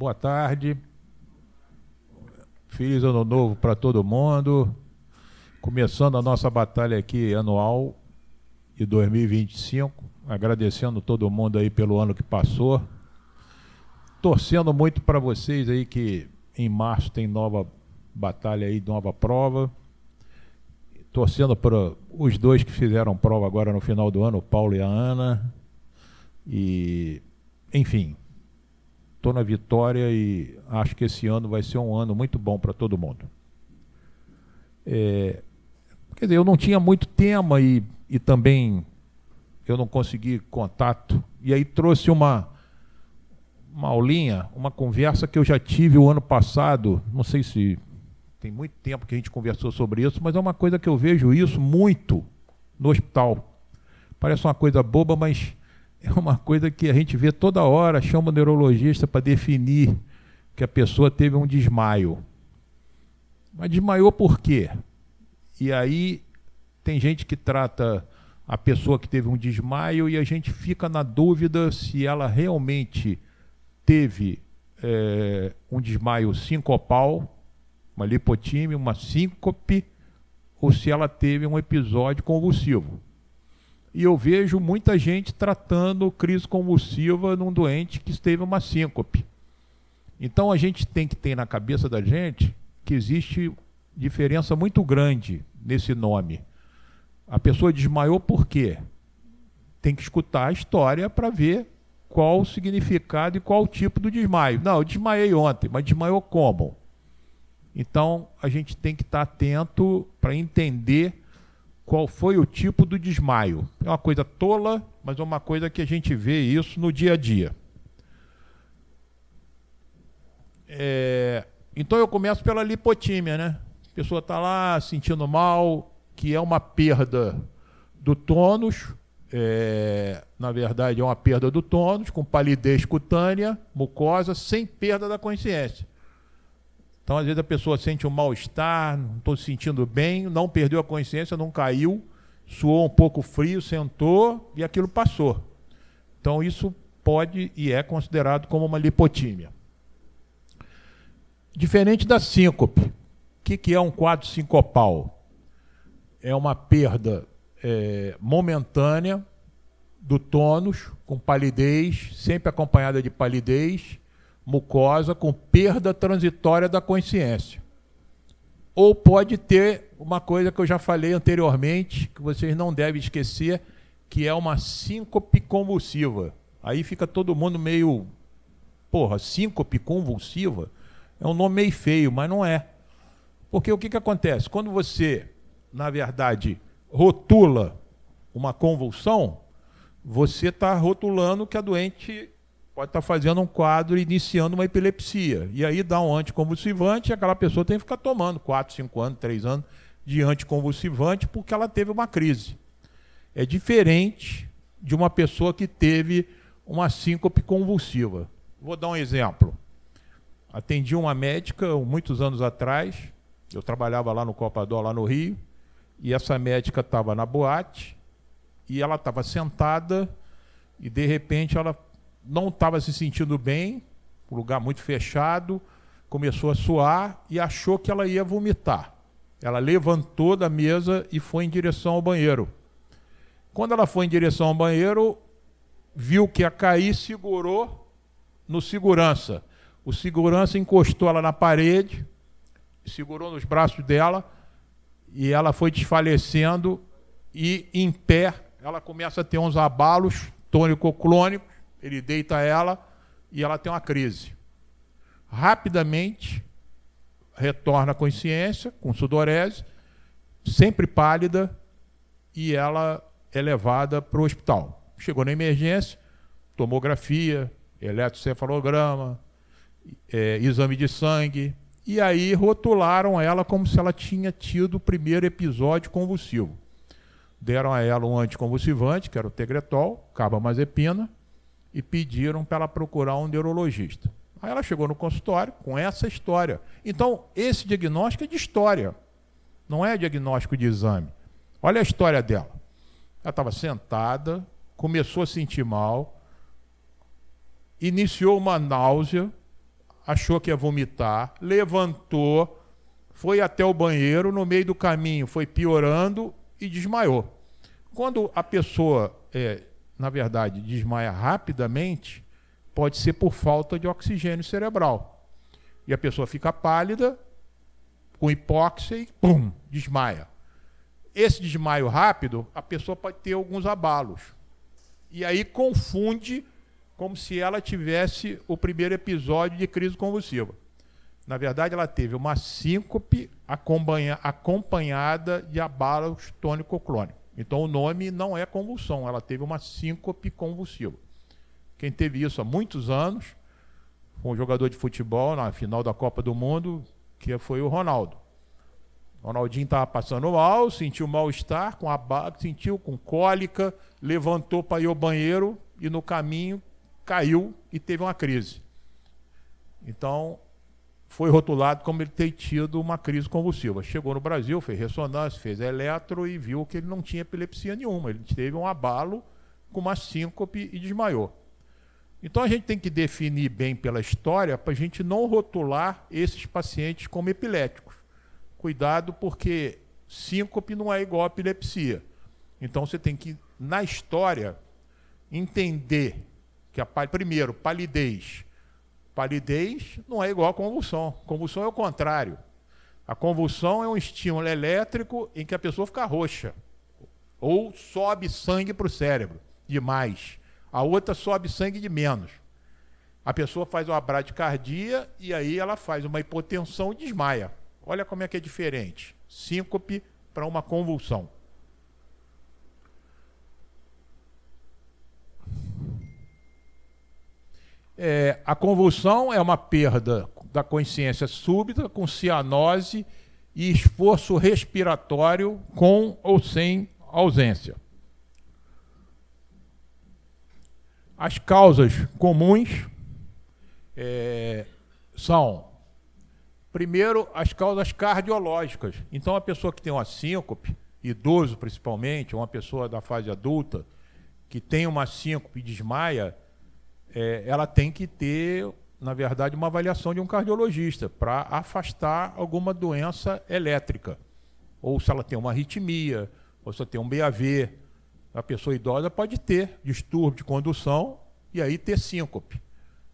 Boa tarde. Feliz ano novo para todo mundo. Começando a nossa batalha aqui anual de 2025. Agradecendo todo mundo aí pelo ano que passou. Torcendo muito para vocês aí que em março tem nova batalha aí, nova prova. Torcendo para os dois que fizeram prova agora no final do ano, o Paulo e a Ana. E, enfim, estou na vitória e acho que esse ano vai ser um ano muito bom para todo mundo. Quer dizer, eu não tinha muito tema e também eu não consegui contato. E aí trouxe uma aulinha, uma conversa que eu já tive o ano passado, não sei se tem muito tempo que a gente conversou sobre isso, mas é uma coisa que eu vejo isso muito no hospital. Parece uma coisa boba, mas é uma coisa que a gente vê toda hora, chama o neurologista para definir que a pessoa teve um desmaio. Mas desmaiou por quê? E aí tem gente que trata a pessoa que teve um desmaio e a gente fica na dúvida se ela realmente teve um desmaio sincopal, uma lipotímia, uma síncope, ou se ela teve um episódio convulsivo. E eu vejo muita gente tratando crise convulsiva num doente que teve uma síncope. Então a gente tem que ter na cabeça da gente que existe diferença muito grande nesse nome. A pessoa desmaiou por quê? Tem que escutar a história para ver qual o significado e qual o tipo do desmaio. Não, eu desmaiei ontem, mas desmaiou como? Então a gente tem que estar atento para entender qual foi o tipo do desmaio. É uma coisa tola, mas é uma coisa que a gente vê isso no dia a dia. Então eu começo pela lipotímia, né? A pessoa está lá sentindo mal, que é uma perda do tônus, na verdade é uma perda do tônus, com palidez cutânea, mucosa, sem perda da consciência. Então, às vezes, a pessoa sente um mal-estar, não estou se sentindo bem, não perdeu a consciência, não caiu, suou um pouco frio, sentou e aquilo passou. Então, isso pode e é considerado como uma lipotímia. Diferente da síncope. O que é um quadro sincopal? É uma perda momentânea do tônus, com palidez, sempre acompanhada de palidez, mucosa, com perda transitória da consciência. Ou pode ter uma coisa que eu já falei anteriormente, que vocês não devem esquecer, que é uma síncope convulsiva. Aí fica todo mundo meio... Porra, síncope convulsiva é um nome meio feio, mas não é. Porque o que acontece? Quando você, na verdade, rotula uma convulsão, você está rotulando que a doente pode estar fazendo um quadro iniciando uma epilepsia. E aí dá um anticonvulsivante e aquela pessoa tem que ficar tomando 4, 5 anos, 3 anos de anticonvulsivante porque ela teve uma crise. É diferente de uma pessoa que teve uma síncope convulsiva. Vou dar um exemplo. Atendi uma médica muitos anos atrás, eu trabalhava lá no Copador, lá no Rio, e essa médica estava na boate e ela estava sentada e de repente ela não estava se sentindo bem, um lugar muito fechado, começou a suar e achou que ela ia vomitar. Ela levantou da mesa e foi em direção ao banheiro. Quando ela foi em direção ao banheiro, viu que ia cair, segurou no segurança. O segurança encostou ela na parede, segurou nos braços dela e ela foi desfalecendo e, em pé, ela começa a ter uns abalos tônico-clônicos. Ele deita ela e ela tem uma crise. Rapidamente, retorna à consciência, com sudorese, sempre pálida, e ela é levada para o hospital. Chegou na emergência, tomografia, eletrocefalograma, exame de sangue, e aí rotularam ela como se ela tinha tido o primeiro episódio convulsivo. Deram a ela um anticonvulsivante, que era o Tegretol, carbamazepina, e pediram para ela procurar um neurologista. Aí ela chegou no consultório com essa história. Então, esse diagnóstico é de história, não é diagnóstico de exame. Olha a história dela. Ela estava sentada, começou a sentir mal, iniciou uma náusea, achou que ia vomitar, levantou, foi até o banheiro, no meio do caminho foi piorando e desmaiou. Quando a pessoa, na verdade, desmaia rapidamente, pode ser por falta de oxigênio cerebral. E a pessoa fica pálida, com hipóxia e pum, desmaia. Esse desmaio rápido, a pessoa pode ter alguns abalos. E aí confunde como se ela tivesse o primeiro episódio de crise convulsiva. Na verdade, ela teve uma síncope acompanhada de abalos tônico-clônico. Então, o nome não é convulsão, ela teve uma síncope convulsiva. Quem teve isso há muitos anos foi um jogador de futebol na final da Copa do Mundo, que foi o Ronaldo. O Ronaldinho estava passando mal, sentiu mal-estar, sentiu com cólica, levantou para ir ao banheiro e no caminho caiu e teve uma crise. Então, foi rotulado como ele ter tido uma crise convulsiva. Chegou no Brasil, fez ressonância, fez eletro e viu que ele não tinha epilepsia nenhuma. Ele teve um abalo com uma síncope e desmaiou. Então a gente tem que definir bem pela história para a gente não rotular esses pacientes como epiléticos. Cuidado, porque síncope não é igual a epilepsia. Então você tem que, na história, entender que, primeiro, palidez. Palidez não é igual a convulsão. Convulsão é o contrário. A convulsão é um estímulo elétrico em que a pessoa fica roxa. Ou sobe sangue para o cérebro, demais. A outra sobe sangue de menos. A pessoa faz uma bradicardia e aí ela faz uma hipotensão e desmaia. Olha como é que é diferente. Síncope para uma convulsão. A convulsão é uma perda da consciência súbita com cianose e esforço respiratório com ou sem ausência. As causas comuns são, primeiro, as causas cardiológicas. Então, a pessoa que tem uma síncope, idoso principalmente, uma pessoa da fase adulta, que tem uma síncope e desmaia, ela tem que ter, na verdade, uma avaliação de um cardiologista para afastar alguma doença elétrica. Ou se ela tem uma arritmia, ou se ela tem um BAV. A pessoa idosa pode ter distúrbio de condução e aí ter síncope.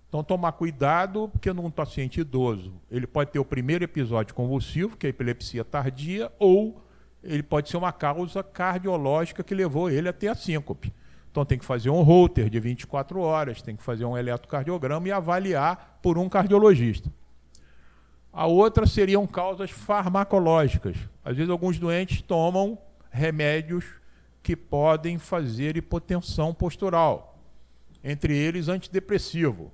Então, tomar cuidado, porque num paciente idoso, ele pode ter o primeiro episódio convulsivo, que é a epilepsia tardia, ou ele pode ser uma causa cardiológica que levou ele a ter a síncope. Então, tem que fazer um Holter de 24 horas, tem que fazer um eletrocardiograma e avaliar por um cardiologista. A outra seriam causas farmacológicas. Às vezes, alguns doentes tomam remédios que podem fazer hipotensão postural, entre eles antidepressivo.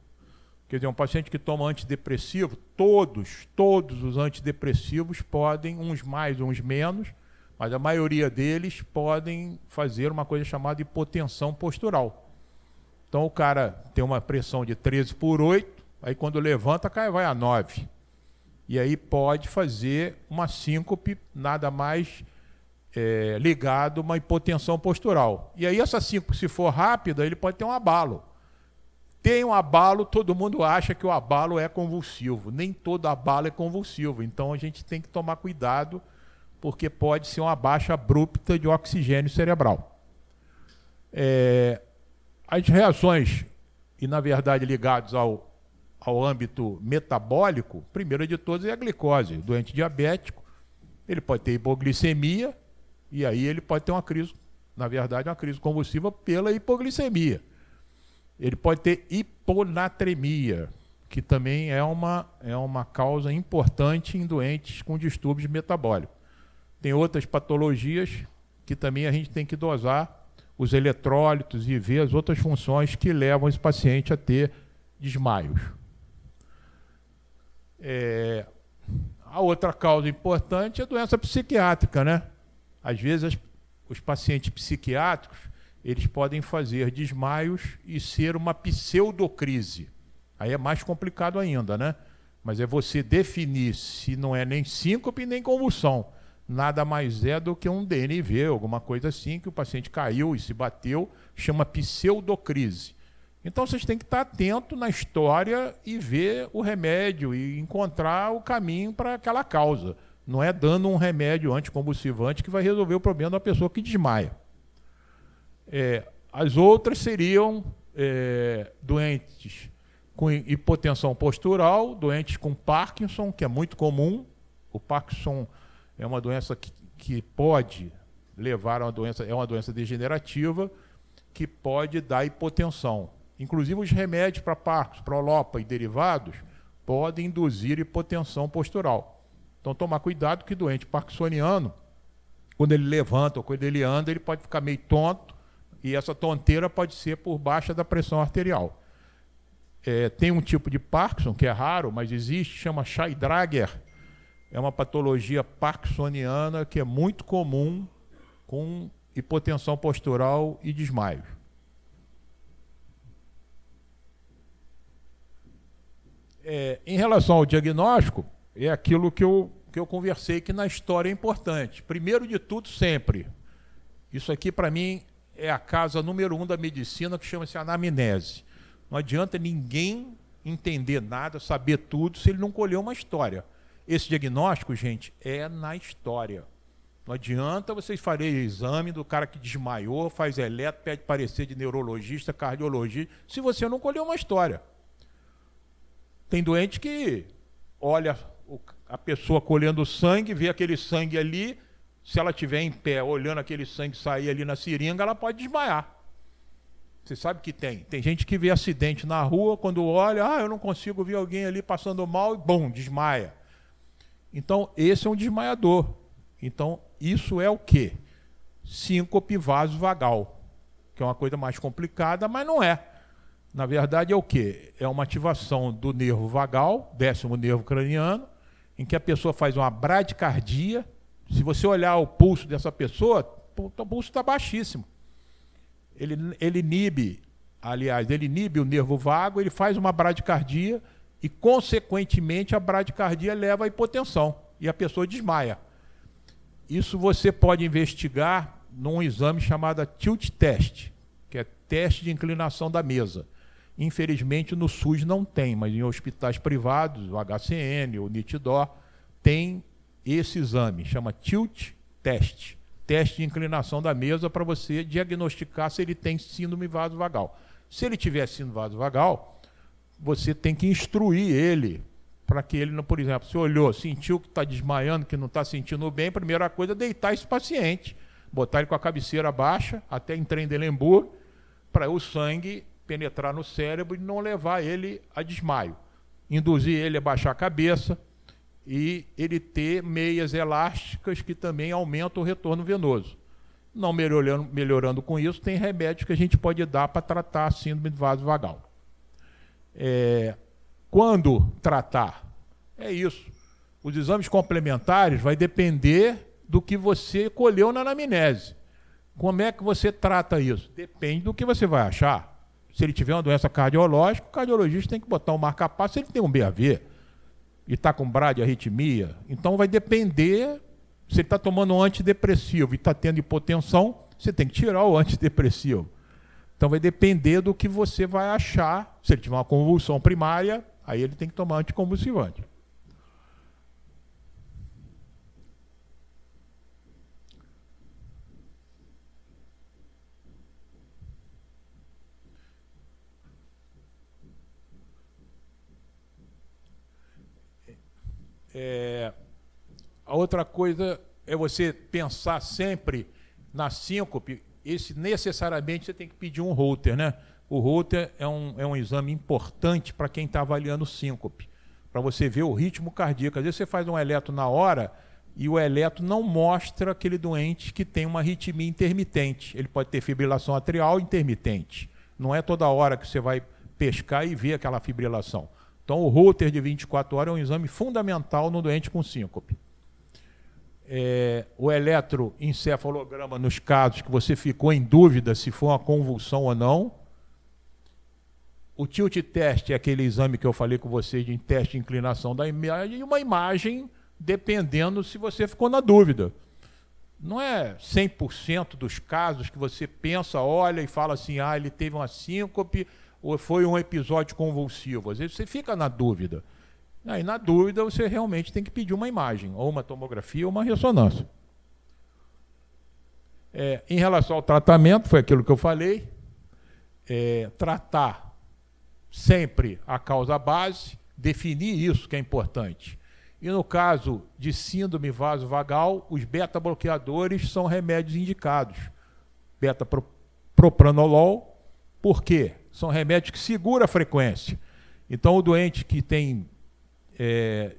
Quer dizer, um paciente que toma antidepressivo, todos os antidepressivos podem, uns mais, uns menos, mas a maioria deles podem fazer uma coisa chamada hipotensão postural. Então o cara tem uma pressão de 13/8, aí quando levanta, vai a 9. E aí pode fazer uma síncope, nada mais ligado a uma hipotensão postural. E aí essa síncope, se for rápida, ele pode ter um abalo. Tem um abalo, todo mundo acha que o abalo é convulsivo. Nem todo abalo é convulsivo. Então a gente tem que tomar cuidado, porque pode ser uma baixa abrupta de oxigênio cerebral. As reações, e na verdade ligadas ao âmbito metabólico, primeiro de todas é a glicose. O doente diabético, ele pode ter hipoglicemia, e aí ele pode ter uma crise, na verdade, uma crise convulsiva pela hipoglicemia. Ele pode ter hiponatremia, que também é uma causa importante em doentes com distúrbios metabólicos. Tem outras patologias que também a gente tem que dosar os eletrólitos e ver as outras funções que levam esse paciente a ter desmaios. A outra causa importante é a doença psiquiátrica, né? Às vezes os pacientes psiquiátricos, eles podem fazer desmaios e ser uma pseudocrise. Aí é mais complicado ainda, né? Mas é você definir se não é nem síncope nem convulsão. Nada mais é do que um DNV, alguma coisa assim, que o paciente caiu e se bateu, chama pseudocrise. Então vocês têm que estar atento na história e ver o remédio e encontrar o caminho para aquela causa. Não é dando um remédio anticonvulsivante que vai resolver o problema da pessoa que desmaia. As outras seriam doentes com hipotensão postural, doentes com Parkinson, que é muito comum. O Parkinson é uma doença que pode levar a uma doença, é uma doença degenerativa que pode dar hipotensão. Inclusive os remédios para Parkinson, Prolopa e derivados podem induzir hipotensão postural. Então tomar cuidado que doente parkinsoniano, quando ele levanta ou quando ele anda, ele pode ficar meio tonto e essa tonteira pode ser por baixa da pressão arterial. Tem um tipo de Parkinson que é raro, mas existe, chama Shay-Drager. É uma patologia parkinsoniana que é muito comum com hipotensão postural e desmaios. Em relação ao diagnóstico, é aquilo que eu conversei que na história é importante. Primeiro de tudo, sempre. Isso aqui, para mim, é a casa número 1 da medicina, que chama-se anamnese. Não adianta ninguém entender nada, saber tudo, se ele não colher uma história. Esse diagnóstico, gente, é na história. Não adianta vocês farem exame do cara que desmaiou, faz eletro, pede parecer de neurologista, cardiologista, se você não colher uma história. Tem doente que olha a pessoa colhendo sangue, vê aquele sangue ali, se ela estiver em pé, olhando aquele sangue sair ali na seringa, ela pode desmaiar. Você sabe que tem gente que vê acidente na rua, quando olha, eu não consigo ver alguém ali passando mal, e bom, desmaia. Então, esse é um desmaiador. Então, isso é o quê? Síncope vasovagal, que é uma coisa mais complicada, mas não é. Na verdade, é o quê? É uma ativação do nervo vagal, 10º nervo craniano, em que a pessoa faz uma bradicardia. Se você olhar o pulso dessa pessoa, o pulso está baixíssimo. Ele inibe o nervo vago, ele faz uma bradicardia e, consequentemente, a bradicardia leva à hipotensão e a pessoa desmaia. Isso você pode investigar num exame chamado tilt test, que é teste de inclinação da mesa. Infelizmente, no SUS não tem, mas em hospitais privados, o HCN, o Nitidó, tem esse exame, chama tilt test, teste de inclinação da mesa para você diagnosticar se ele tem síndrome vasovagal. Se ele tiver síndrome vasovagal, você tem que instruir ele para que ele, não, por exemplo, se olhou, sentiu que está desmaiando, que não está sentindo bem, a primeira coisa é deitar esse paciente, botar ele com a cabeceira baixa, até em Trendelenburg, para o sangue penetrar no cérebro e não levar ele a desmaio. Induzir ele a baixar a cabeça e ele ter meias elásticas que também aumentam o retorno venoso. Não melhorando com isso, tem remédios que a gente pode dar para tratar a síndrome vasovagal. Quando tratar? É isso. Os exames complementares vai depender do que você colheu na anamnese. Como é que você trata isso? Depende do que você vai achar. Se ele tiver uma doença cardiológica, o cardiologista tem que botar um marca-passo se ele tem um BAV e está com bradiarritmia. Então vai depender, se ele está tomando um antidepressivo e está tendo hipotensão, você tem que tirar o antidepressivo. Então vai depender do que você vai achar. Se ele tiver uma convulsão primária, aí ele tem que tomar anticonvulsivante. A outra coisa é você pensar sempre na síncope. Necessariamente você tem que pedir um Holter, né? O Holter é um exame importante para quem está avaliando síncope, para você ver o ritmo cardíaco. Às vezes você faz um eletro na hora e o eletro não mostra aquele doente que tem uma arritmia intermitente. Ele pode ter fibrilação atrial intermitente. Não é toda hora que você vai pescar e ver aquela fibrilação. Então, o Holter de 24 horas é um exame fundamental no doente com síncope. O eletroencefalograma, nos casos que você ficou em dúvida se foi uma convulsão ou não. O tilt test é aquele exame que eu falei com vocês de teste de inclinação da imagem, e uma imagem dependendo se você ficou na dúvida. Não é 100% dos casos que você pensa, olha e fala assim, ele teve uma síncope, ou foi um episódio convulsivo. Às vezes você fica na dúvida. Aí, na dúvida, você realmente tem que pedir uma imagem, ou uma tomografia ou uma ressonância. Em relação ao tratamento, foi aquilo que eu falei, tratar sempre a causa base, definir isso que é importante. E no caso de síndrome vasovagal, os beta-bloqueadores são remédios indicados. Beta-propranolol, por quê? São remédios que seguram a frequência. Então, o doente que tem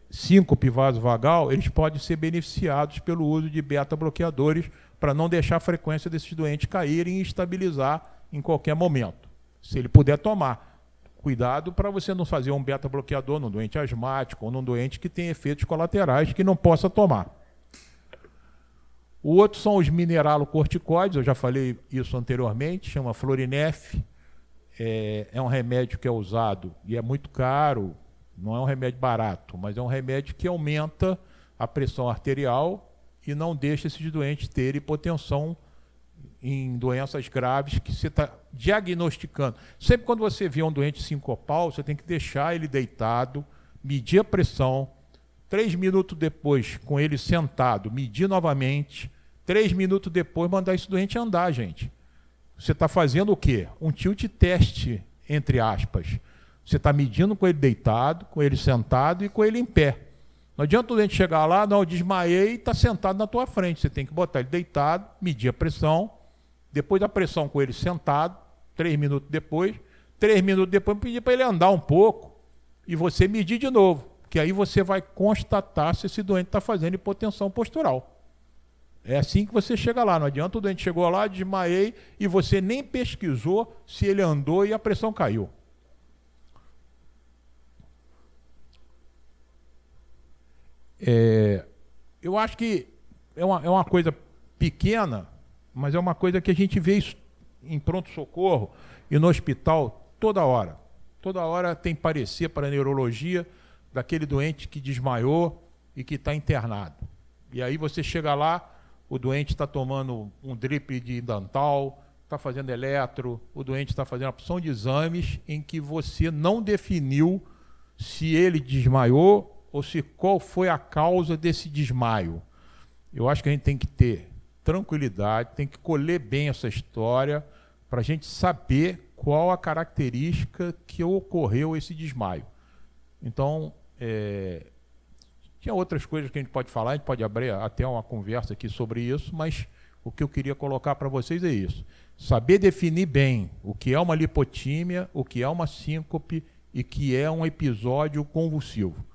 síncope vasovagal, eles podem ser beneficiados pelo uso de beta-bloqueadores para não deixar a frequência desses doentes caírem e estabilizar em qualquer momento, se ele puder tomar. Cuidado para você não fazer um beta-bloqueador num doente asmático ou num doente que tem efeitos colaterais que não possa tomar. O outro são os mineralocorticoides, eu já falei isso anteriormente, chama Florinef. É um remédio que é usado e é muito caro, não é um remédio barato, mas é um remédio que aumenta a pressão arterial e não deixa esses doentes terem hipotensão em doenças graves que você está diagnosticando. Sempre quando você vê um doente sincopal, você tem que deixar ele deitado, medir a pressão, 3 minutos depois, com ele sentado, medir novamente, 3 minutos depois, mandar esse doente andar, gente. Você está fazendo o quê? Um tilt teste, entre aspas. Você está medindo com ele deitado, com ele sentado e com ele em pé. Não adianta o doente chegar lá, não, eu desmaiei e está sentado na tua frente. Você tem que botar ele deitado, medir a pressão, depois da pressão com ele sentado, 3 minutos depois pedir para ele andar um pouco e você medir de novo, que aí você vai constatar se esse doente está fazendo hipotensão postural. É assim que você chega lá, não adianta o doente chegou lá, desmaiei e você nem pesquisou se ele andou e a pressão caiu. Eu acho que é uma coisa pequena, mas é uma coisa que a gente vê isso em pronto-socorro e no hospital toda hora. Toda hora tem parecer para a neurologia daquele doente que desmaiou e que está internado. E aí você chega lá, o doente está tomando um drip de Dantal, está fazendo eletro, o doente está fazendo uma opção de exames em que você não definiu se ele desmaiou ou se qual foi a causa desse desmaio. Eu acho que a gente tem que ter tranquilidade, tem que colher bem essa história para a gente saber qual a característica que ocorreu esse desmaio. Então, tinha outras coisas que a gente pode falar, a gente pode abrir até uma conversa aqui sobre isso, mas o que eu queria colocar para vocês é isso. Saber definir bem o que é uma lipotímia, o que é uma síncope e o que é um episódio convulsivo.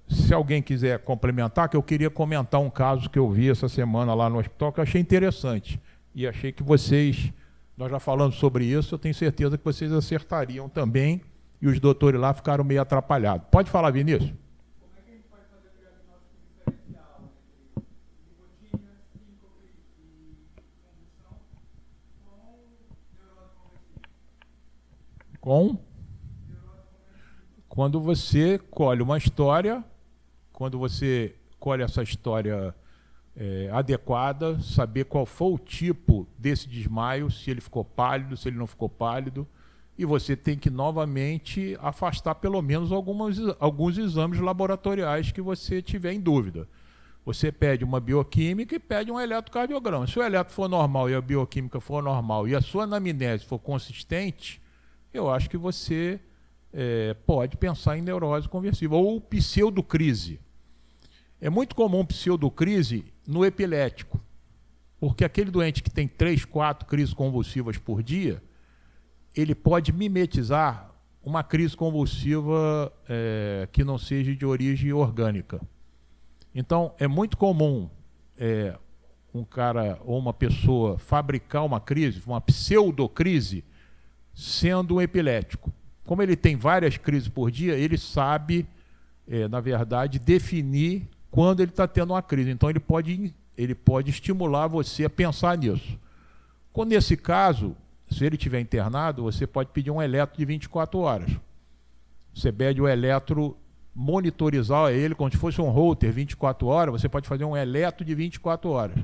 Se alguém quiser complementar, que eu queria comentar um caso que eu vi essa semana lá no hospital, que eu achei interessante. E achei que vocês, nós já falamos sobre isso, eu tenho certeza que vocês acertariam também, e os doutores lá ficaram meio atrapalhados. Pode falar, Vinícius? Como é que a gente pode fazer o diagnóstico diferencial entre lipotímia, síncope e convulsão com neurose conversiva? Quando você colhe uma história, quando você colhe essa história adequada, saber qual foi o tipo desse desmaio, se ele ficou pálido, se ele não ficou pálido, e você tem que novamente afastar pelo menos alguns exames laboratoriais que você tiver em dúvida. Você pede uma bioquímica e pede um eletrocardiograma. Se o eletro for normal e a bioquímica for normal e a sua anamnese for consistente, eu acho que você pode pensar em neurose conversiva ou pseudocrise. É muito comum pseudocrise no epilético, porque aquele doente que tem 3, 4 crises convulsivas por dia, ele pode mimetizar uma crise convulsiva que não seja de origem orgânica. Então, é muito comum um cara ou uma pessoa fabricar uma crise, uma pseudocrise, sendo um epilético. Como ele tem várias crises por dia, ele sabe, na verdade, definir quando ele está tendo uma crise. Então, ele pode estimular você a pensar nisso. Quando, nesse caso, se ele estiver internado, você pode pedir um eletro de 24 horas. Você pede o eletro, monitorizar ele como se fosse um Holter 24 horas, você pode fazer um eletro de 24 horas.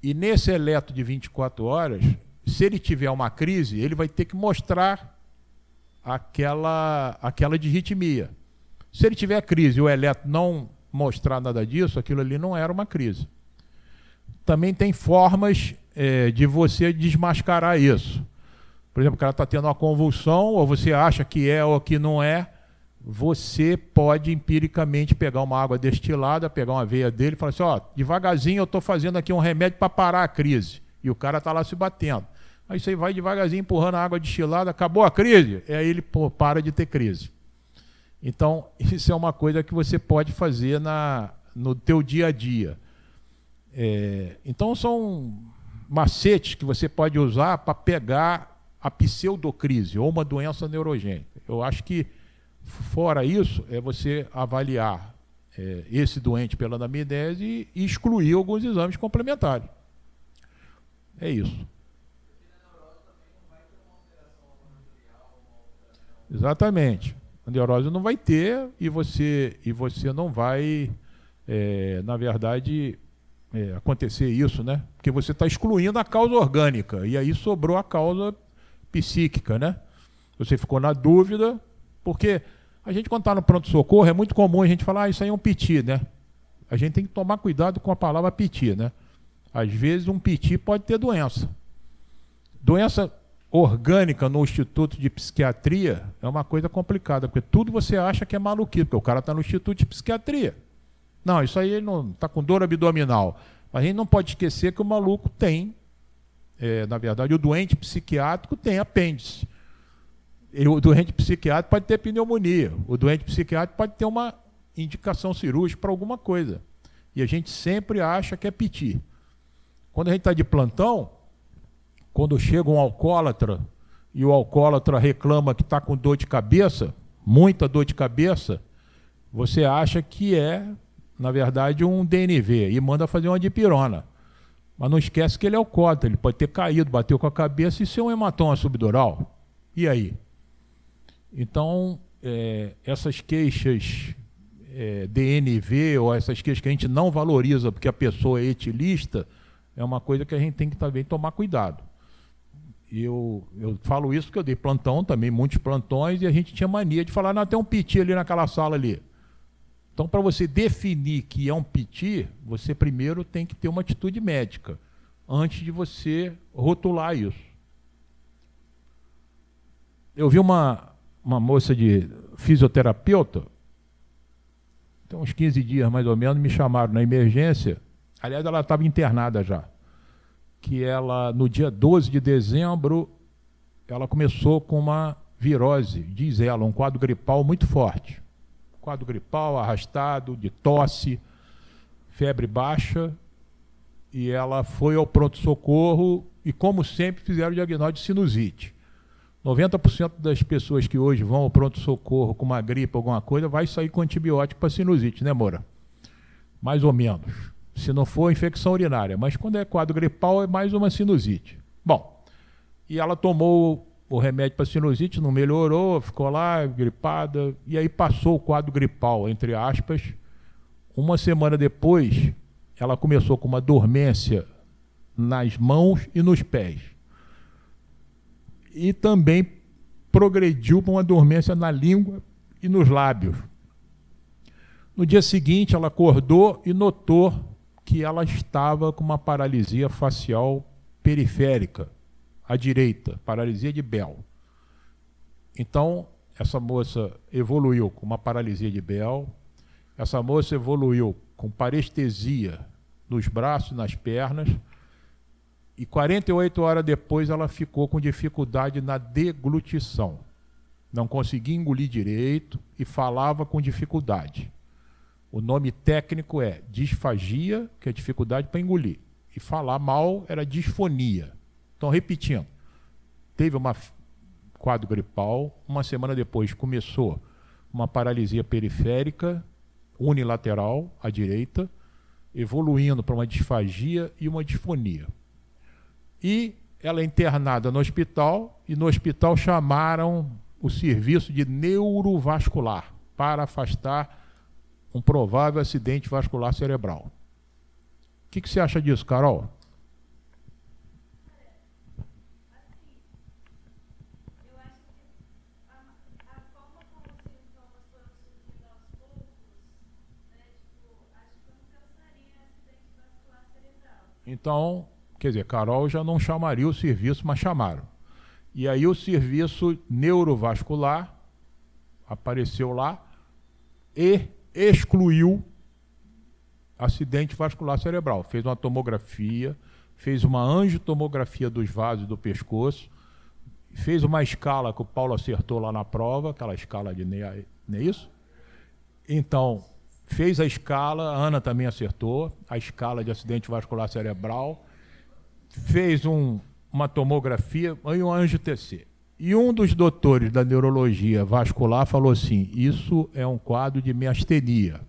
E nesse eletro de 24 horas, se ele tiver uma crise, ele vai ter que mostrar aquela disritmia. Se ele tiver crise e o eletro não mostrar nada disso, aquilo ali não era uma crise. Também tem formas de você desmascarar isso. Por exemplo, o cara está tendo uma convulsão, ou você acha que é ou que não é, você pode empiricamente pegar uma água destilada, pegar uma veia dele e falar assim, ó, devagarzinho eu estou fazendo aqui um remédio para parar a crise. E o cara está lá se batendo. Aí você vai devagarzinho empurrando a água destilada, acabou a crise, e aí ele para de ter crise. Então, isso é uma coisa que você pode fazer no teu dia a dia. Então, são macetes que você pode usar para pegar a pseudocrise ou uma doença neurogênica. Eu acho que, fora isso, é você avaliar esse doente pela anamnese e excluir alguns exames complementares. É isso. Exatamente. A neurose não vai ter e você não vai, na verdade, acontecer isso, né? Porque você está excluindo a causa orgânica e aí sobrou a causa psíquica, né? Você ficou na dúvida, porque a gente, quando está no pronto-socorro, é muito comum a gente falar, isso aí é um piti, né? A gente tem que tomar cuidado com a palavra piti, né? Às vezes um piti pode ter doença. Doença orgânica no Instituto de Psiquiatria é uma coisa complicada, porque tudo você acha que é maluquice, porque o cara está no Instituto de Psiquiatria. Não, isso aí não está com dor abdominal. Mas a gente não pode esquecer que o maluco tem, na verdade, o doente psiquiátrico tem apêndice. E o doente psiquiátrico pode ter pneumonia. O doente psiquiátrico pode ter uma indicação cirúrgica para alguma coisa. E a gente sempre acha que é piti. Quando a gente está de plantão, quando chega um alcoólatra e o alcoólatra reclama que está com dor de cabeça, muita dor de cabeça, você acha que é, na verdade, um DNV e manda fazer uma dipirona. Mas não esquece que ele é alcoólatra, ele pode ter caído, bateu com a cabeça e ser um hematoma subdural. E aí? Então, essas queixas DNV ou essas queixas que a gente não valoriza porque a pessoa é etilista, é uma coisa que a gente tem que também tomar cuidado. E eu falo isso porque eu dei plantão também, muitos plantões, e a gente tinha mania de falar, não, tem um piti ali naquela sala ali. Então, para você definir que é um piti, você primeiro tem que ter uma atitude médica, antes de você rotular isso. Eu vi uma moça de fisioterapeuta, tem uns 15 dias mais ou menos, me chamaram na emergência, aliás, ela estava internada já, que ela, no dia 12 de dezembro, ela começou com uma virose, diz ela, um quadro gripal muito forte. Quadro gripal, arrastado, de tosse, febre baixa, e ela foi ao pronto-socorro e, como sempre, fizeram o diagnóstico de sinusite. 90% das pessoas que hoje vão ao pronto-socorro com uma gripe, alguma coisa, vai sair com antibiótico para sinusite, né, Moura? Mais ou menos. Se não for infecção urinária, mas quando é quadro gripal é mais uma sinusite. Bom, e ela tomou o remédio para sinusite, não melhorou, ficou lá gripada, e aí passou o quadro gripal, entre aspas. Uma semana depois, ela começou com uma dormência nas mãos e nos pés. E também progrediu para uma dormência na língua e nos lábios. No dia seguinte, ela acordou e notou que ela estava com uma paralisia facial periférica, à direita, paralisia de Bell. Então, essa moça evoluiu com uma paralisia de Bell, essa moça evoluiu com parestesia nos braços e nas pernas, e 48 horas depois ela ficou com dificuldade na deglutição. Não conseguia engolir direito e falava com dificuldade. O nome técnico é disfagia, que é dificuldade para engolir. E falar mal era disfonia. Então, repetindo, teve um quadro gripal, uma semana depois começou uma paralisia periférica unilateral, à direita, evoluindo para uma disfagia e uma disfonia. E ela é internada no hospital, e no hospital chamaram o serviço de neurovascular para afastar um provável acidente vascular cerebral. O que você acha disso, Carol? Então, quer dizer, Carol já não chamaria o serviço, mas chamaram. E aí o serviço neurovascular apareceu lá e excluiu acidente vascular cerebral. Fez uma tomografia, fez uma angiotomografia dos vasos do pescoço, fez uma escala que o Paulo acertou lá na prova, aquela escala de Ney, não é isso? Então, fez a escala, a Ana também acertou, a escala de acidente vascular cerebral, fez uma tomografia e um angio-TC. E um dos doutores da neurologia vascular falou assim, isso é um quadro de miastenia.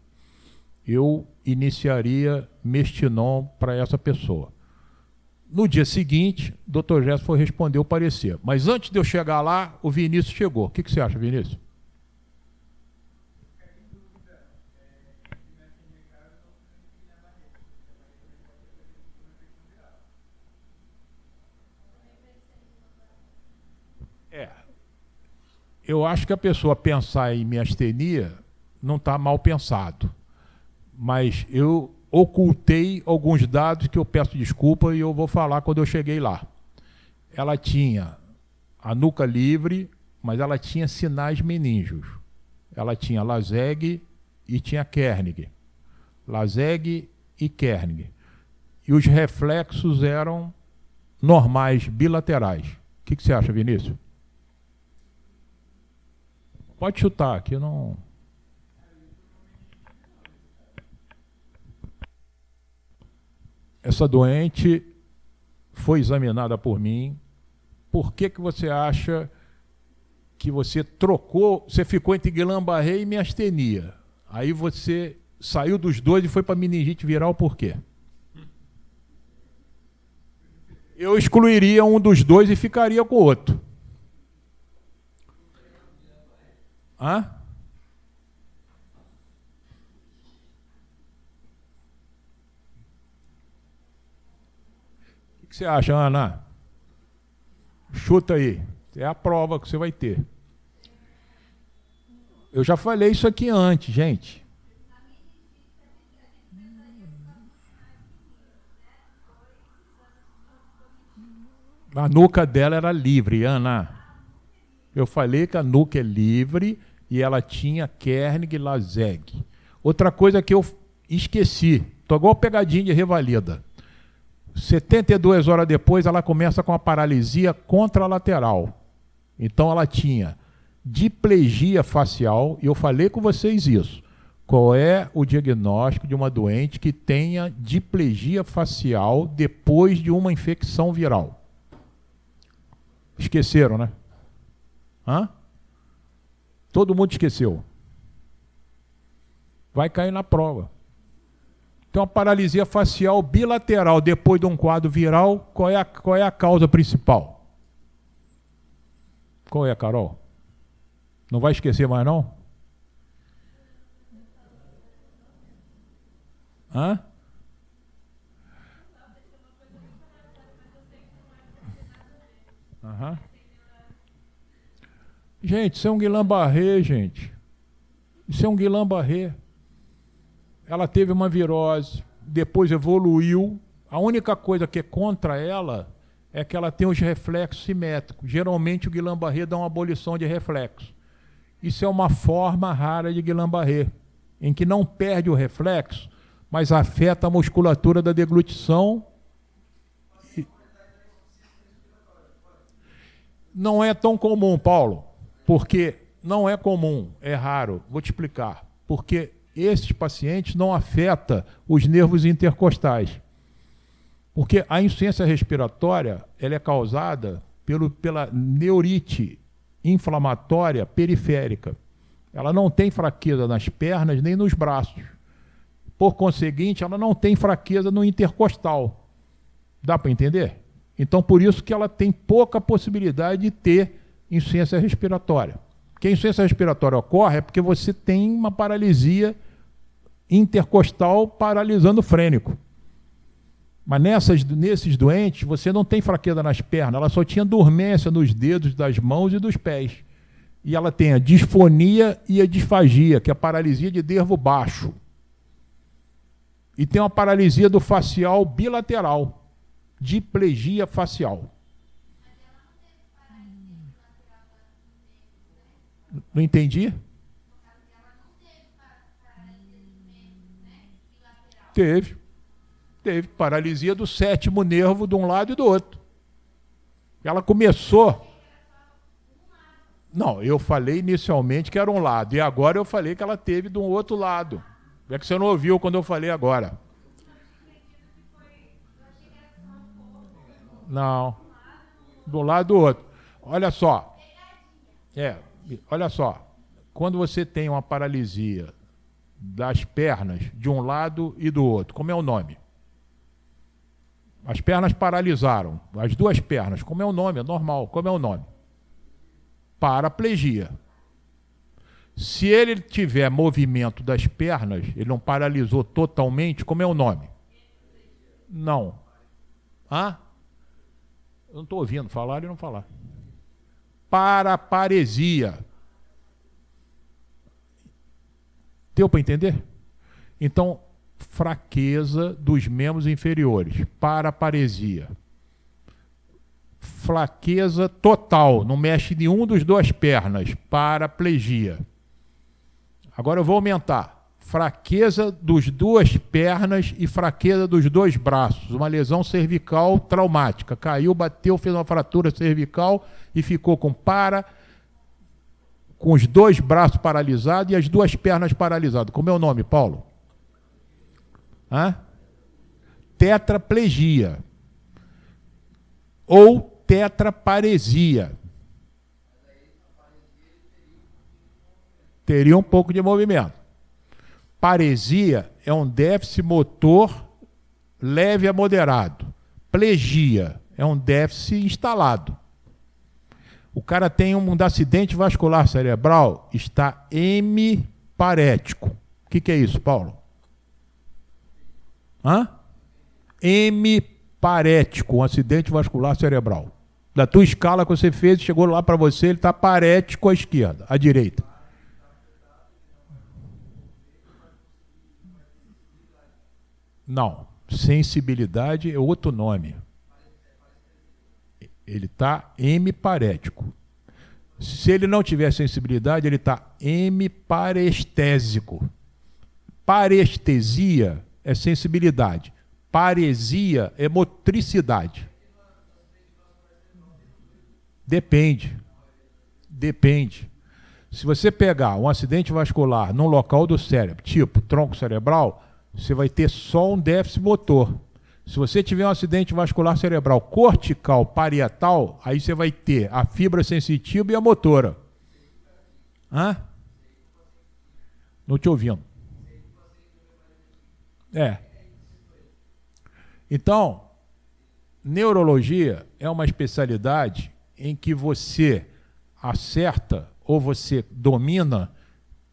Eu iniciaria Mestinon para essa pessoa. No dia seguinte, o doutor Gerson foi responder o parecer. Mas antes de eu chegar lá, o Vinícius chegou. O que você acha, Vinícius? Eu acho que a pessoa pensar em miastenia não está mal pensado. Mas eu ocultei alguns dados que eu peço desculpa e eu vou falar quando eu cheguei lá. Ela tinha a nuca livre, mas ela tinha sinais meníngeos. Ela tinha Laseg e tinha Kernig. Laseg e Kernig. E os reflexos eram normais, bilaterais. O que você acha, Vinícius? Pode chutar, aqui não... Essa doente foi examinada por mim. Por que você acha que você trocou, você ficou entre Guillain-Barré e miastenia? Aí você saiu dos dois e foi para meningite viral por quê? Eu excluiria um dos dois e ficaria com o outro. Hã? O que você acha, Ana? Chuta aí. É a prova que você vai ter. Eu já falei isso aqui antes, gente. A nuca dela era livre, Ana. Eu falei que a nuca é livre e ela tinha Kernig Laseg. Outra coisa que eu esqueci, estou igual pegadinha de revalida. 72 horas depois, ela começa com a paralisia contralateral. Então, ela tinha diplegia facial, e eu falei com vocês isso. Qual é o diagnóstico de uma doente que tenha diplegia facial depois de uma infecção viral? Esqueceram, né? Hã? Todo mundo esqueceu. Vai cair na prova. Então, a paralisia facial bilateral depois de um quadro viral, qual é a causa principal? Qual é, Carol? Não vai esquecer mais, não? Hã? Aham. Gente, isso é um Guillain-Barré, gente. Isso é um Guillain-Barré. Ela teve uma virose, depois evoluiu. A única coisa que é contra ela é que ela tem os reflexos simétricos. Geralmente o Guillain-Barré dá uma abolição de reflexo. Isso é uma forma rara de Guillain-Barré, em que não perde o reflexo, mas afeta a musculatura da deglutição. Não é tão comum, Paulo, porque não é comum, é raro. Vou te explicar. Porque esses pacientes não afetam os nervos intercostais. Porque a insuficiência respiratória ela é causada pela neurite inflamatória periférica. Ela não tem fraqueza nas pernas nem nos braços. Por conseguinte, ela não tem fraqueza no intercostal. Dá para entender? Então, por isso que ela tem pouca possibilidade de ter insuficiência respiratória. Porque a insuficiência respiratória ocorre é porque você tem uma paralisia intercostal paralisando o frênico. Mas nesses doentes, você não tem fraqueza nas pernas, ela só tinha dormência nos dedos das mãos e dos pés. E ela tem a disfonia e a disfagia, que é a paralisia de nervo baixo. E tem uma paralisia do facial bilateral, diplegia facial. Não entendi? Teve. Teve paralisia do sétimo nervo de um lado e do outro. Ela começou... Não, eu falei inicialmente que era um lado, e agora eu falei que ela teve de um outro lado. É que você não ouviu quando eu falei agora. Não, do lado do outro. Olha só. Olha só. Quando você tem uma paralisia das pernas de um lado e do outro, como é o nome? As pernas paralisaram, as duas pernas, como é o nome? É normal, como é o nome? Paraplegia. Se ele tiver movimento das pernas, ele não paralisou totalmente, como é o nome? Não. Hã? Eu não estou ouvindo falar e não falar. Paraparesia. Deu para entender? Então, fraqueza dos membros inferiores, paraparesia. Fraqueza total, não mexe nenhum dos duas pernas, paraplegia. Agora eu vou aumentar. Fraqueza dos duas pernas e fraqueza dos dois braços. Uma lesão cervical traumática. Caiu, bateu, fez uma fratura cervical e ficou com os dois braços paralisados e as duas pernas paralisadas. Como é o nome, Paulo? Hã? Tetraplegia. Ou tetraparesia. Teria um pouco de movimento. Paresia é um déficit motor leve a moderado. Plegia é um déficit instalado. O cara tem um acidente vascular cerebral, está hemiparético. O que é isso, Paulo? Hã? Hemiparético, um acidente vascular cerebral. Da tua escala que você fez, chegou lá para você, ele está parético à esquerda, à direita. Não, sensibilidade é outro nome. Ele está hemiparético. Se ele não tiver sensibilidade, ele está hemiparestésico. Parestesia é sensibilidade. Paresia é motricidade. Depende. Se você pegar um acidente vascular num local do cérebro, tipo tronco cerebral, você vai ter só um déficit motor. Se você tiver um acidente vascular cerebral cortical parietal, aí você vai ter a fibra sensitiva e a motora. Hã? Não te ouvindo. Então, neurologia é uma especialidade em que você acerta ou você domina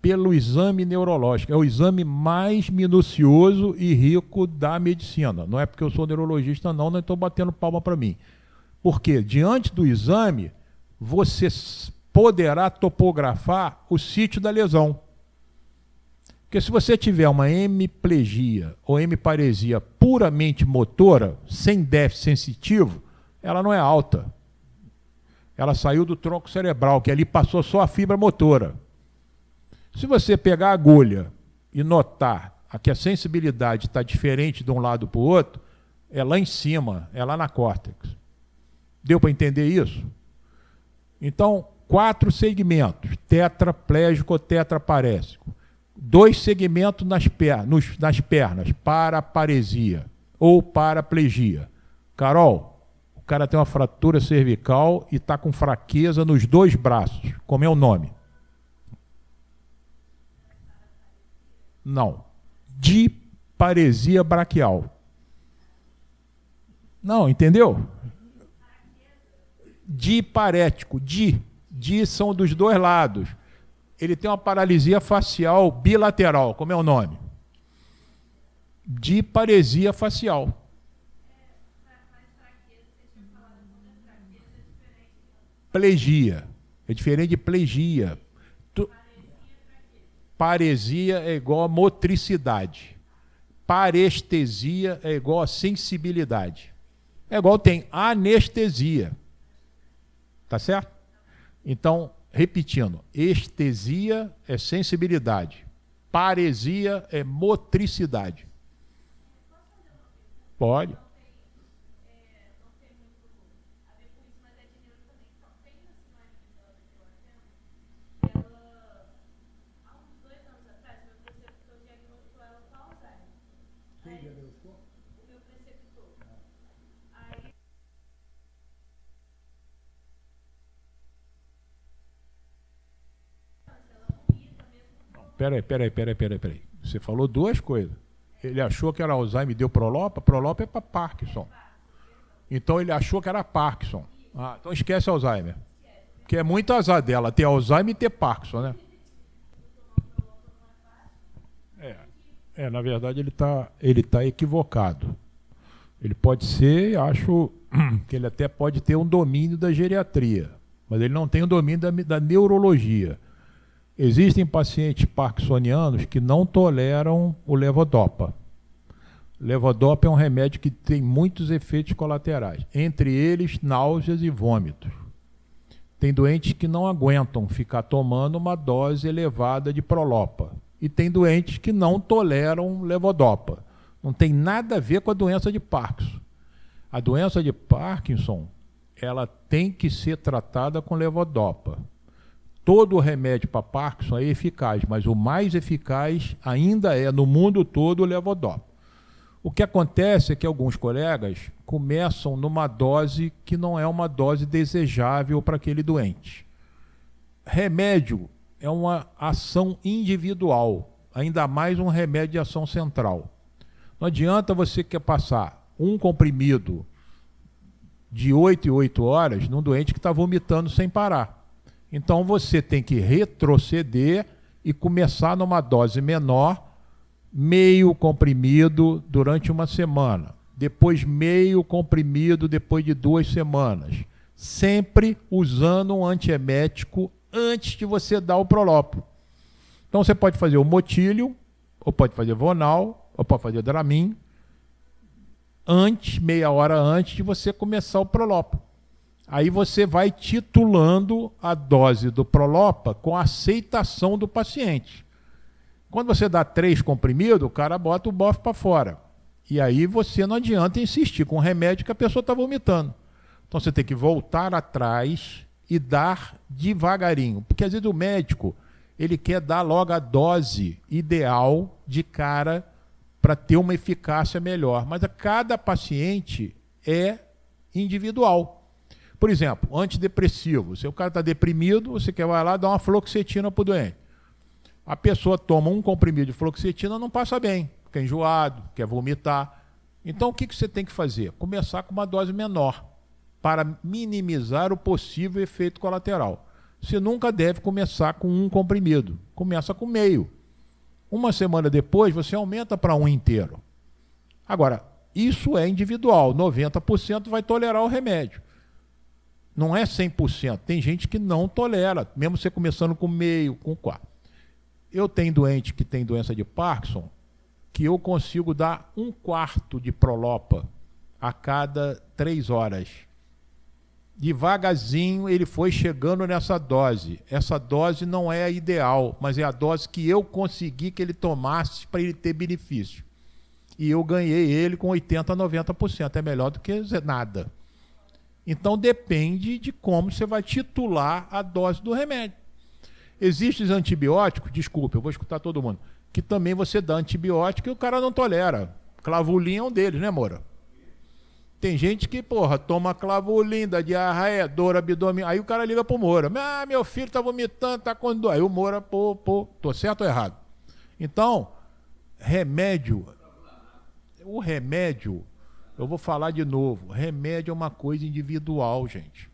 pelo exame neurológico. É o exame mais minucioso e rico da medicina. Não é porque eu sou neurologista, não estou batendo palma para mim. Porque, diante do exame, você poderá topografar o sítio da lesão. Porque se você tiver uma hemiplegia ou hemiparesia puramente motora, sem déficit sensitivo, ela não é alta. Ela saiu do tronco cerebral, que ali passou só a fibra motora. Se você pegar a agulha e notar que a sensibilidade está diferente de um lado para o outro, é lá em cima, é lá na córtex. Deu para entender isso? Então, 4 segmentos, tetraplégico ou tetraparésico. 2 segmentos nas pernas, paraparesia ou paraplegia. Carol, o cara tem uma fratura cervical e está com fraqueza nos 2 braços. Como é o nome? Não. Diparesia braquial. Não, entendeu? Diparético. Di são dos 2 lados. Ele tem uma paralisia facial bilateral. Como é o nome? Diparesia facial. Plegia. É diferente de plegia. Paresia é igual a motricidade. Parestesia é igual a sensibilidade. É igual tem anestesia. Tá certo? Então, repetindo, estesia é sensibilidade. Paresia é motricidade. Pode. Peraí. Você falou duas coisas. Ele achou que era Alzheimer e deu Prolopa. Prolopa é para Parkinson. Então ele achou que era Parkinson. Ah, então esquece Alzheimer. Porque é muito azar dela ter Alzheimer e ter Parkinson, né? Na verdade ele tá equivocado. Ele pode ser, acho que ele até pode ter um domínio da geriatria, mas ele não tem o domínio da neurologia. Existem pacientes parkinsonianos que não toleram o levodopa. Levodopa é um remédio que tem muitos efeitos colaterais, entre eles náuseas e vômitos. Tem doentes que não aguentam ficar tomando uma dose elevada de Prolopa. E tem doentes que não toleram levodopa. Não tem nada a ver com a doença de Parkinson. A doença de Parkinson, ela tem que ser tratada com levodopa. Todo remédio para Parkinson é eficaz, mas o mais eficaz ainda é, no mundo todo, o levodopa. O que acontece é que alguns colegas começam numa dose que não é uma dose desejável para aquele doente. Remédio é uma ação individual, ainda mais um remédio de ação central. Não adianta você querer passar um comprimido de 8 em 8 horas num doente que está vomitando sem parar. Então você tem que retroceder e começar numa dose menor, meio comprimido durante uma semana. Depois meio comprimido depois de 2 semanas. Sempre usando um antiemético antes de você dar o Prolopa. Então você pode fazer o Motílio, ou pode fazer Vonal, ou pode fazer Dramin, meia hora antes de você começar o Prolopa. Aí você vai titulando a dose do Prolopa com a aceitação do paciente. Quando você dá 3 comprimidos, o cara bota o bofe para fora. E aí você não adianta insistir com o remédio que a pessoa está vomitando. Então você tem que voltar atrás e dar devagarinho. Porque às vezes o médico ele quer dar logo a dose ideal de cara para ter uma eficácia melhor. Mas a cada paciente é individual. Por exemplo, antidepressivo. Se o cara está deprimido, você quer vai lá dar uma fluoxetina para o doente. A pessoa toma um comprimido de fluoxetina, não passa bem. Fica enjoado, quer vomitar. Então o que você tem que fazer? Começar com uma dose menor, para minimizar o possível efeito colateral. Você nunca deve começar com um comprimido. Começa com meio. Uma semana depois, você aumenta para um inteiro. Agora, isso é individual. 90% vai tolerar o remédio. Não é 100%. Tem gente que não tolera, mesmo você começando com meio, com 4. Eu tenho doente que tem doença de Parkinson, que eu consigo dar 1/4 de Prolopa a cada 3 horas. Devagarzinho ele foi chegando nessa dose. Essa dose não é a ideal, mas é a dose que eu consegui que ele tomasse para ele ter benefício. E eu ganhei ele com 80% a 90%. É melhor do que nada. Então depende de como você vai titular a dose do remédio. Existem antibióticos, desculpa, eu vou escutar todo mundo, que também você dá antibiótico e o cara não tolera. Clavulin é um deles, né, Moura? Tem gente que, toma Clavulin, dá diarreia, dor abdominal. Aí o cara liga pro Moura. Ah, meu filho tá vomitando, tá com dor. Aí o Moura, tô certo ou errado? Então, o remédio, eu vou falar de novo, remédio é uma coisa individual, gente.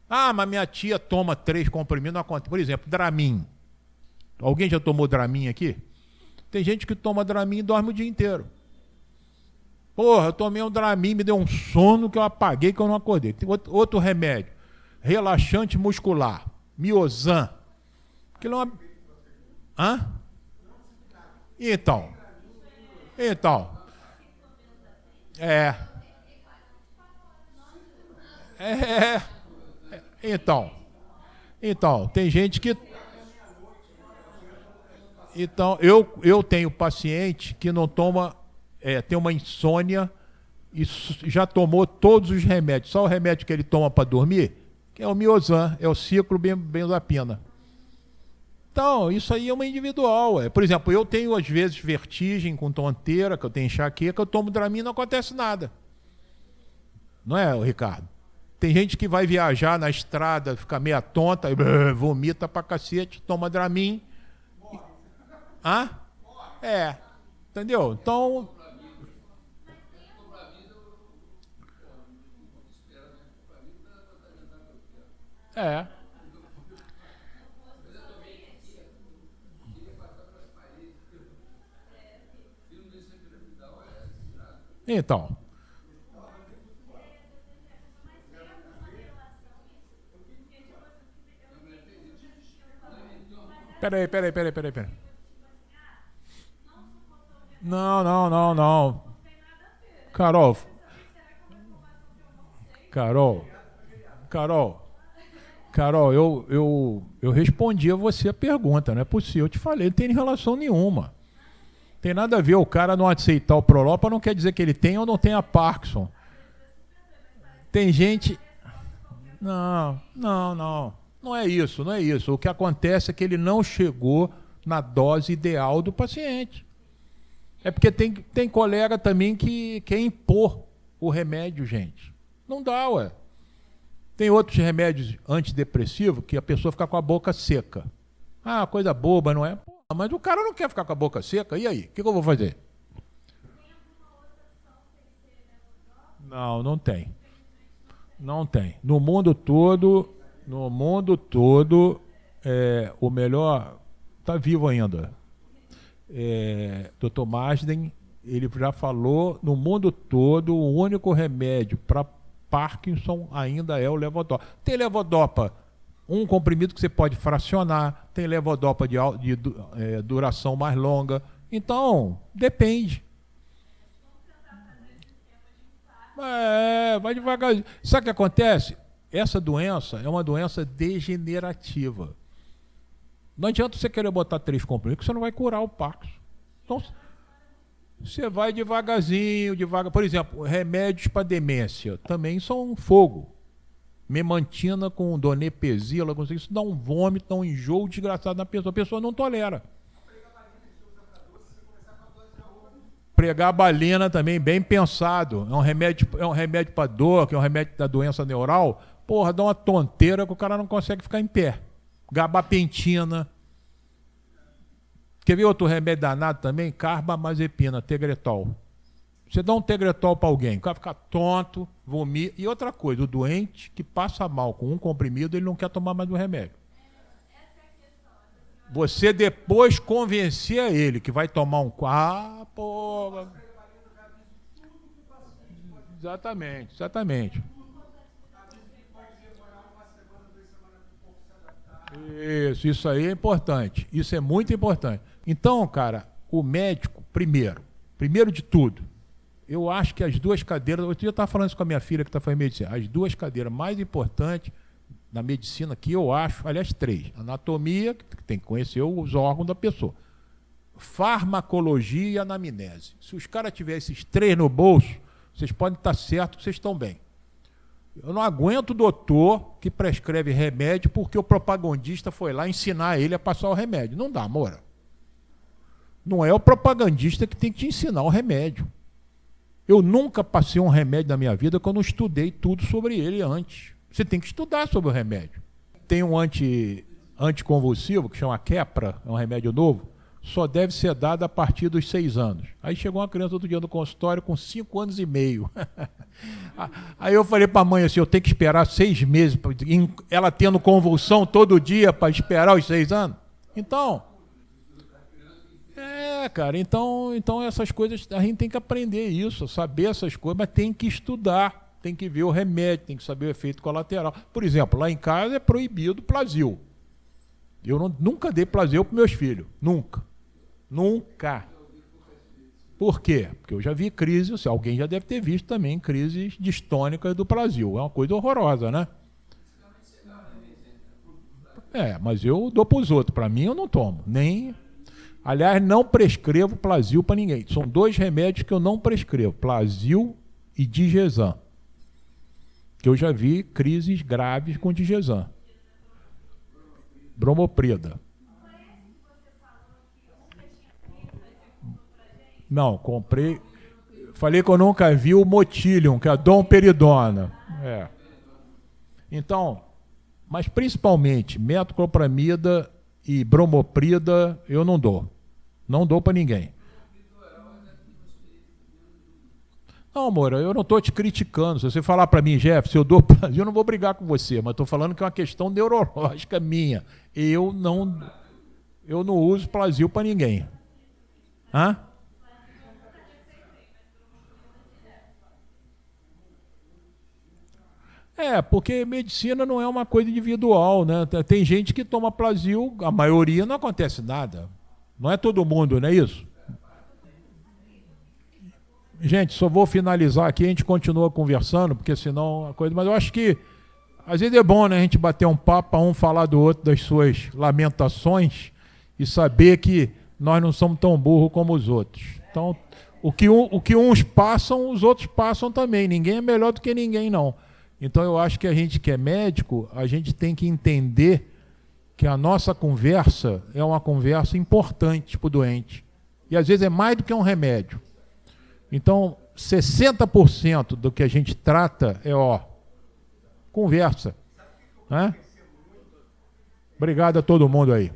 Ah, mas minha tia toma 3 comprimidos, não acontece. Por exemplo, Dramin. Alguém já tomou Dramin aqui? Tem gente que toma Dramin e dorme o dia inteiro. Eu tomei um Dramin, me deu um sono que eu apaguei, que eu não acordei. Tem outro remédio, relaxante muscular, Miozan. Aquilo é uma... Hã? Então, Então, é, é, então, tem gente que... Então, eu tenho paciente que não toma, tem uma insônia e já tomou todos os remédios. Só o remédio que ele toma para dormir, que é o Miozan, é o ciclobenzapina. Então, isso aí é uma individual. Por exemplo, eu tenho às vezes vertigem com tonteira, que eu tenho enxaqueca, eu tomo Dramin e não acontece nada. Não é, Ricardo? Tem gente que vai viajar na estrada, fica meia tonta, vomita pra cacete, toma Dramin. Hã? Entendeu? Então... É. Então. Peraí. Não. Carol, eu respondi a você a pergunta, não é possível. Eu te falei, não tem relação nenhuma. Tem nada a ver, o cara não aceitar o Prolopa não quer dizer que ele tem ou não tem a Parkinson. Tem gente... Não. Não é isso. O que acontece é que ele não chegou na dose ideal do paciente. É porque tem colega também que quer impor o remédio, gente. Não dá, ué. Tem outros remédios antidepressivos que a pessoa fica com a boca seca. Ah, coisa boba, não é? Pô, mas o cara não quer ficar com a boca seca, e aí? O que eu vou fazer? Não tem. Não tem. No mundo todo, o melhor... Está vivo ainda. Dr. Masden, ele já falou, no mundo todo, o único remédio para Parkinson ainda é o levodopa. Tem levodopa, um comprimido que você pode fracionar, tem levodopa de duração mais longa. Então, depende. Vai devagarzinho. Sabe o que acontece? Essa doença é uma doença degenerativa. Não adianta você querer botar 3 comprimidos, que você não vai curar o Parkinson. Então, você vai devagarzinho. Por exemplo, remédios para demência também são um fogo. Memantina com donepezila, isso dá um vômito, dá um enjoo desgraçado na pessoa. A pessoa não tolera. Pregabalina também, bem pensado. É um remédio para dor, que é um remédio da doença neural. Porra, dá uma tonteira que o cara não consegue ficar em pé. Gabapentina. Quer ver outro remédio danado também? Carbamazepina, Tegretol. Você dá um Tegretol para alguém, o cara fica tonto, vomita. E outra coisa, o doente que passa mal com um comprimido, ele não quer tomar mais um remédio. Você depois convencer ele que vai tomar um... Ah, porra. Exatamente. Isso aí é importante. Isso é muito importante. Então, cara, o médico, primeiro de tudo, eu acho que as 2 cadeiras... Outro dia eu estava falando isso com a minha filha que está fazendo medicina. As 2 cadeiras mais importantes na medicina que eu acho, aliás, 3. Anatomia, que tem que conhecer os órgãos da pessoa. Farmacologia e anamnese. Se os caras tiverem esses 3 no bolso, vocês podem estar certos que vocês estão bem. Eu não aguento o doutor que prescreve remédio porque o propagandista foi lá ensinar ele a passar o remédio. Não dá, Moura. Não é o propagandista que tem que te ensinar o remédio. Eu nunca passei um remédio na minha vida que eu não estudei tudo sobre ele antes. Você tem que estudar sobre o remédio. Tem um anticonvulsivo que chama Keppra, é um remédio novo, só deve ser dado a partir dos 6 anos. Aí chegou uma criança outro dia no consultório com 5 anos e meio. Aí eu falei para a mãe assim, eu tenho que esperar 6 meses, ela tendo convulsão todo dia para esperar os 6 anos? Então, cara, então essas coisas, a gente tem que aprender isso, saber essas coisas, mas tem que estudar. Tem que ver o remédio, tem que saber o efeito colateral. Por exemplo, lá em casa é proibido Plasil. Eu nunca dei Plasil para meus filhos. Nunca. Por quê? Porque eu já vi crises, alguém já deve ter visto também crises distônicas do Brasil. É uma coisa horrorosa, né? Mas eu dou para os outros. Para mim, eu não tomo. Aliás, não prescrevo Plasil para ninguém. São 2 remédios que eu não prescrevo: Plasil e Digesan. Que eu já vi crises graves com Digesan. Bromoprida. Não, comprei. Falei que eu nunca vi o Motilium, que é a domperidona. Então, mas principalmente metoclopramida e bromoprida eu não dou. Não dou para ninguém. Não, Moura, eu não estou te criticando. Se você falar para mim, Jeff, se eu dou Plasil, eu não vou brigar com você, mas estou falando que é uma questão neurológica minha. Eu não uso Plasil para ninguém. Hã? Porque medicina não é uma coisa individual, né? Tem gente que toma Plasil, a maioria não acontece nada. Não é todo mundo, não é isso? Gente, só vou finalizar aqui, a gente continua conversando, porque senão a coisa... Mas eu acho que às vezes é bom, né, a gente bater um papo para um falar do outro das suas lamentações e saber que nós não somos tão burros como os outros. Então, o que uns passam, os outros passam também. Ninguém é melhor do que ninguém, não. Então eu acho que a gente que é médico, a gente tem que entender que a nossa conversa é uma conversa importante para o doente. E às vezes é mais do que um remédio. Então, 60% do que a gente trata é conversa. Né? Obrigado a todo mundo aí.